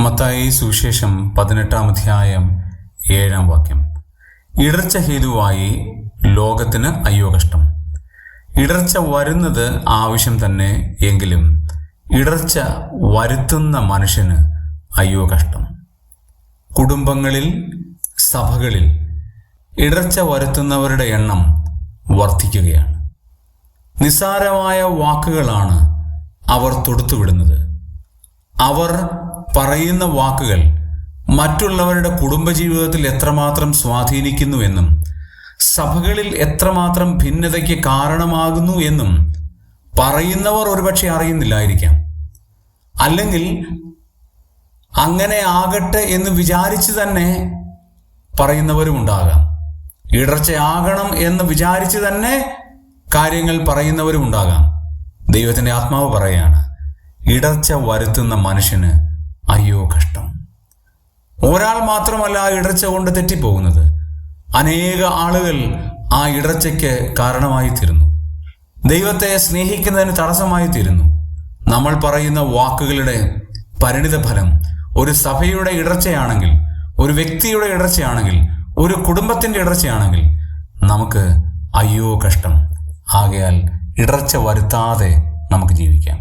മത്തായി സുവിശേഷം 18-ാം അധ്യായം 7-ാം വാക്യം. ഇടർച്ച ഹേതുവായി ലോകത്തിന് അയ്യോ കഷ്ടം. ഇടർച്ച വരുന്നത് ആവശ്യം തന്നെ, എങ്കിലും ഇടർച്ച വരുത്തുന്ന മനുഷ്യന് അയ്യോ കഷ്ടം. കുടുംബങ്ങളിൽ, സഭകളിൽ ഇടർച്ച വരുത്തുന്നവരുടെ എണ്ണം വർദ്ധിക്കുകയാണ്. നിസ്സാരമായ വാക്കുകളാണ് അവർ തൊടുത്തുവിടുന്നത്. അവർ പറയുന്ന വാക്കുകൾ മറ്റുള്ളവരുടെ കുടുംബജീവിതത്തിൽ എത്രമാത്രം സ്വാധീനിക്കുന്നുവെന്നും സഭകളിൽ എത്രമാത്രം ഭിന്നതയ്ക്ക് കാരണമാകുന്നു എന്നും പറയുന്നവർ ഒരുപക്ഷെ അറിയുന്നില്ലായിരിക്കാം. അല്ലെങ്കിൽ അങ്ങനെ ആകട്ടെ എന്ന് വിചാരിച്ച് തന്നെ പറയുന്നവരും ഉണ്ടാകാം. ഇടർച്ചയാകണം എന്ന് വിചാരിച്ച് തന്നെ കാര്യങ്ങൾ പറയുന്നവരും ഉണ്ടാകാം. ദൈവത്തിൻ്റെ ആത്മാവ് പറയാണ്, ഇടർച്ച വരുത്തുന്ന മനുഷ്യന് അയ്യോ കഷ്ടം. ഒരാൾ മാത്രമല്ല ആ ഇടർച്ച കൊണ്ട് തെറ്റിപ്പോകുന്നത്. അനേക ആളുകൾ ആ ഇടർച്ചയ്ക്ക് കാരണമായി തീരുന്നു. ദൈവത്തെ സ്നേഹിക്കുന്നതിന് തടസ്സമായി തീരുന്നു. നമ്മൾ പറയുന്ന വാക്കുകളുടെ പരിണിത ഫലം ഒരു സഭയുടെ ഇടർച്ചയാണെങ്കിൽ, ഒരു വ്യക്തിയുടെ ഇടർച്ചയാണെങ്കിൽ, ഒരു കുടുംബത്തിൻ്റെ ഇടർച്ചയാണെങ്കിൽ നമുക്ക് അയ്യോ കഷ്ടം. ആകയാൽ ഇടർച്ച വരുത്താതെ നമുക്ക് ജീവിക്കാം.